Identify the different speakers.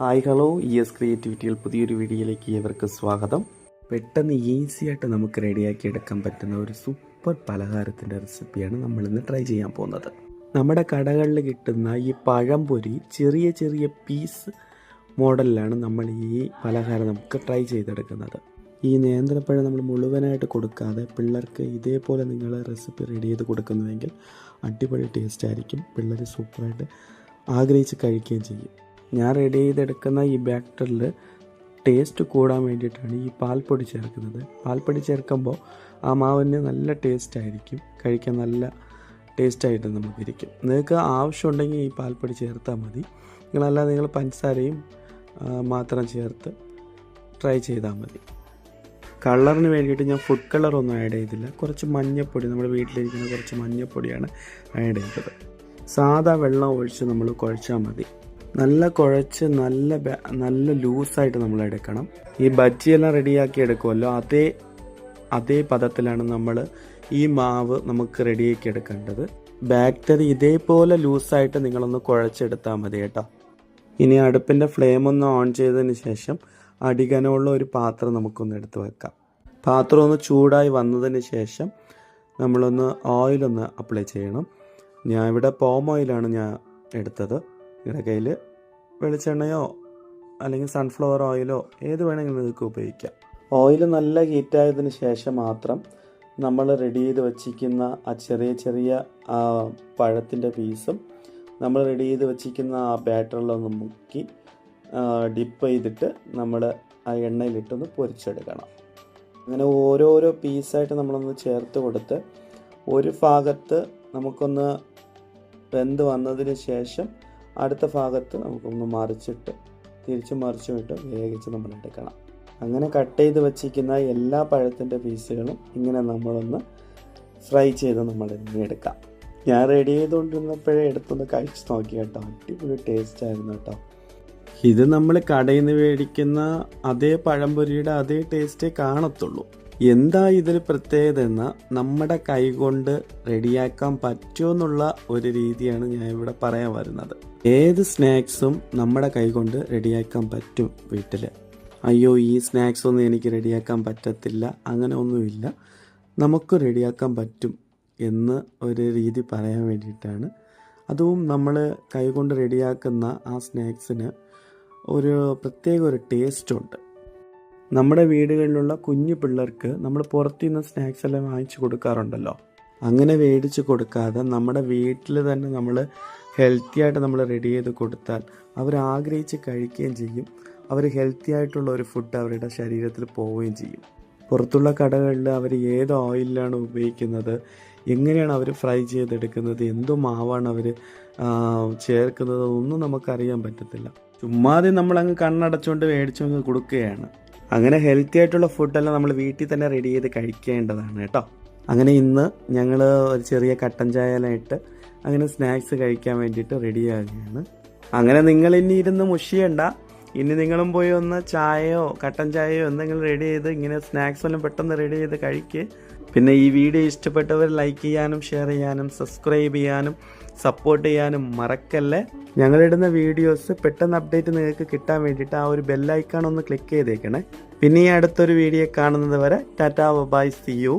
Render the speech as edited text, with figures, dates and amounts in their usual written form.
Speaker 1: Hi hello ക്രിയേറ്റിവിറ്റിയിൽ പുതിയൊരു വീഡിയോയിലേക്ക് ഏവർക്ക് സ്വാഗതം. പെട്ടെന്ന് ഈസിയായിട്ട് നമുക്ക് റെഡിയാക്കി എടുക്കാൻ പറ്റുന്ന ഒരു സൂപ്പർ പലഹാരത്തിൻ്റെ റെസിപ്പിയാണ് നമ്മളിന്ന് ട്രൈ ചെയ്യാൻ പോകുന്നത്. നമ്മുടെ കടകളിൽ കിട്ടുന്ന ഈ പഴംപൊരി ചെറിയ ചെറിയ പീസ് മോഡലിലാണ് നമ്മൾ ഈ പലഹാരം നമുക്ക് ട്രൈ ചെയ്തെടുക്കുന്നത്. ഈ നേന്ത്രപ്പഴം നമ്മൾ മുഴുവനായിട്ട് കൊടുക്കാതെ പിള്ളേർക്ക് ഇതേപോലെ നിങ്ങൾ റെസിപ്പി റെഡി ചെയ്ത് കൊടുക്കുന്നുവെങ്കിൽ അടിപൊളി ടേസ്റ്റ് ആയിരിക്കും. പിള്ളേർ സൂപ്പറായിട്ട് ആഗ്രഹിച്ച് കഴിക്കുകയും ചെയ്യും. ഞാൻ റെഡി ചെയ്തെടുക്കുന്ന ഈ ബാറ്ററിൽ ടേസ്റ്റ് കൂടാൻ വേണ്ടിയിട്ടാണ് ഈ പാൽപ്പൊടി ചേർക്കുന്നത്. പാൽപ്പൊടി ചേർക്കുമ്പോൾ ആ മാവിന് നല്ല ടേസ്റ്റ് ആയിരിക്കും, കഴിക്കാൻ നല്ല ടേസ്റ്റായിട്ട് നമുക്കിരിക്കും. നിങ്ങൾക്ക് ആവശ്യമുണ്ടെങ്കിൽ ഈ പാൽപ്പൊടി ചേർത്താൽ മതി. നിങ്ങൾ പഞ്ചസാരയും മാത്രം ചേർത്ത് ട്രൈ ചെയ്താൽ മതി. കളറിന് വേണ്ടിയിട്ട് ഞാൻ ഫുഡ് കളറൊന്നും ആഡ് ചെയ്തില്ല. കുറച്ച് മഞ്ഞൾപ്പൊടി, നമ്മുടെ വീട്ടിലിരിക്കുന്ന കുറച്ച് മഞ്ഞൾപ്പൊടിയാണ് ആഡ് ചെയ്തത്. സാദാ വെള്ളം ഒഴിച്ച് നമ്മൾ കുഴച്ചാൽ മതി. നല്ല കുഴച്ച് നല്ല ലൂസായിട്ട് നമ്മൾ എടുക്കണം. ഈ ബജ്ജിയെല്ലാം റെഡിയാക്കി എടുക്കുമല്ലോ, അതേ പദത്തിലാണ് നമ്മൾ ഈ മാവ് നമുക്ക് റെഡിയാക്കി എടുക്കേണ്ടത്. ബാറ്ററി ഇതേപോലെ ലൂസായിട്ട് നിങ്ങളൊന്ന് കുഴച്ചെടുത്താൽ മതി കേട്ടോ. ഇനി അടുപ്പിൻ്റെ ഫ്ലെയിം ഒന്ന് ഓൺ ചെയ്തതിന് ശേഷം അടികനമുള്ള ഒരു പാത്രം നമുക്കൊന്ന് എടുത്ത് വെക്കാം. പാത്രം ഒന്ന് ചൂടായി വന്നതിന് ശേഷം നമ്മളൊന്ന് ഓയിലൊന്ന് അപ്ലൈ ചെയ്യണം. ഞാൻ ഇവിടെ പാം ഓയിലാണ് ഞാൻ എടുത്തത്. നിങ്ങളുടെ കയ്യിൽ വെളിച്ചെണ്ണയോ അല്ലെങ്കിൽ സൺഫ്ലവർ ഓയിലോ ഏത് വേണമെങ്കിലും നിങ്ങൾക്ക് ഉപയോഗിക്കാം. ഓയിൽ നല്ല ഹീറ്റായതിന് ശേഷം മാത്രം നമ്മൾ റെഡി ചെയ്ത് വച്ചിരിക്കുന്ന ആ ചെറിയ പഴത്തിൻ്റെ പീസും നമ്മൾ റെഡി ചെയ്ത് വച്ചിരിക്കുന്ന ആ ബാറ്ററിലൊന്ന് മുക്കി ഡിപ്പ് ചെയ്തിട്ട് നമ്മൾ ആ എണ്ണയിലിട്ടൊന്ന് പൊരിച്ചെടുക്കണം. അങ്ങനെ ഓരോരോ പീസായിട്ട് നമ്മളൊന്ന് ചേർത്ത് കൊടുത്ത് ഒരു ഭാഗത്ത് നമുക്കൊന്ന് വെന്ത് വന്നതിന് ശേഷം അടുത്ത ഭാഗത്ത് നമുക്കൊന്ന് മറിച്ചിട്ട് തിരിച്ച് മറിച്ചുമിട്ട് വേവിച്ച് നമ്മൾ എടുക്കണം. അങ്ങനെ കട്ട് ചെയ്ത് വച്ചിരിക്കുന്ന എല്ലാ പഴത്തിൻ്റെ പീസുകളും ഇങ്ങനെ നമ്മളൊന്ന് ഫ്രൈ ചെയ്ത് നമ്മൾ എടുക്കാം. ഞാൻ റെഡി ചെയ്തുകൊണ്ടിരുന്നപ്പോഴേ എടുത്തൊന്ന് കഴിച്ച് നോക്കി കേട്ടോ. അടിപൊളി ടേസ്റ്റ് ആയിരുന്നു കേട്ടോ. ഇത് നമ്മൾ കടയിൽ നിന്ന് മേടിക്കുന്ന അതേ പഴംപൊരിയുടെ അതേ ടേസ്റ്റേ കാണത്തുള്ളൂ. എന്താ ഇതിൽ പ്രത്യേകത എന്നാൽ നമ്മുടെ കൈ കൊണ്ട് റെഡിയാക്കാൻ പറ്റുമെന്നുള്ള ഒരു രീതിയാണ് ഞാൻ ഇവിടെ പറയാൻ വരുന്നത്. ഏത് സ്നാക്സും നമ്മുടെ കൈ കൊണ്ട് റെഡിയാക്കാൻ പറ്റും വീട്ടിൽ. അയ്യോ ഈ സ്നാക്സ് ഒന്നും എനിക്ക് റെഡിയാക്കാൻ പറ്റത്തില്ല, അങ്ങനെ ഒന്നുമില്ല. നമുക്ക് റെഡിയാക്കാൻ പറ്റും എന്ന് ഒരു രീതി പറയാൻ വേണ്ടിയിട്ടാണ്. അതും നമ്മൾ കൈ കൊണ്ട് റെഡിയാക്കുന്ന ആ സ്നാക്സിന് ഒരു പ്രത്യേക ഒരു ടേസ്റ്റുണ്ട്. നമ്മുടെ വീടുകളിലുള്ള കുഞ്ഞു പിള്ളേർക്ക് നമ്മൾ പുറത്തുനിന്ന് സ്നാക്സ് എല്ലാം വാങ്ങിച്ചു കൊടുക്കാറുണ്ടല്ലോ. അങ്ങനെ മേടിച്ച് കൊടുക്കാതെ നമ്മുടെ വീട്ടിൽ തന്നെ നമ്മൾ ഹെൽത്തി ആയിട്ട് നമ്മൾ റെഡി ചെയ്ത് കൊടുത്താൽ അവർ ആഗ്രഹിച്ച് കഴിക്കുകയും ചെയ്യും. അവർ ഹെൽത്തി ആയിട്ടുള്ള ഒരു ഫുഡ് അവരുടെ ശരീരത്തിൽ പോവുകയും ചെയ്യും. പുറത്തുള്ള കടകളിൽ അവർ ഏത് ഓയിലാണ് ഉപയോഗിക്കുന്നത്, എങ്ങനെയാണ് അവർ ഫ്രൈ ചെയ്തെടുക്കുന്നത്, എന്തോ മാവാണ് അവർ ചേർക്കുന്നത് ഒന്നും നമുക്കറിയാൻ പറ്റത്തില്ല. ചുമ്മാതെ നമ്മളങ്ങ് കണ്ണടച്ചുകൊണ്ട് മേടിച്ചങ്ങ് കൊടുക്കുകയാണ്. അങ്ങനെ ഹെൽത്തി ആയിട്ടുള്ള ഫുഡെല്ലാം നമ്മൾ വീട്ടിൽ തന്നെ റെഡി ചെയ്ത് കഴിക്കേണ്ടതാണ് കേട്ടോ. അങ്ങനെ ഇന്ന് ഞങ്ങൾ ഒരു ചെറിയ കട്ടൻ ചായയിലായിട്ട് അങ്ങനെ സ്നാക്സ് കഴിക്കാൻ വേണ്ടിയിട്ട് റെഡിയാകുകയാണ്. അങ്ങനെ നിങ്ങൾ ഇനി ഇരുന്ന് മുഷിയണ്ട. ഇനി നിങ്ങളും പോയി ഒന്ന് ചായയോ കട്ടൻ ചായയോ എന്തെങ്കിലും റെഡി ചെയ്ത് ഇങ്ങനെ സ്നാക്സ് എല്ലാം പെട്ടെന്ന് റെഡി ചെയ്ത് കഴിക്കുക. പിന്നെ ഈ വീഡിയോ ഇഷ്ടപ്പെട്ടവർ ലൈക്ക് ചെയ്യാനും ഷെയർ ചെയ്യാനും സബ്സ്ക്രൈബ് ചെയ്യാനും സപ്പോർട്ട് ചെയ്യാനും മറക്കല്ലേ. ഞങ്ങളിടുന്ന വീഡിയോസ് പെട്ടെന്ന് അപ്ഡേറ്റ് നിങ്ങൾക്ക് കിട്ടാൻ വേണ്ടിയിട്ട് ആ ഒരു ബെല്ലൈക്കൺ ഒന്ന് ക്ലിക്ക് ചെയ്തേക്കണേ. പിന്നെ ഈ അടുത്തൊരു വീഡിയോ കാണുന്നത് വരെ ടാറ്റാ ബൈ, സീ യു.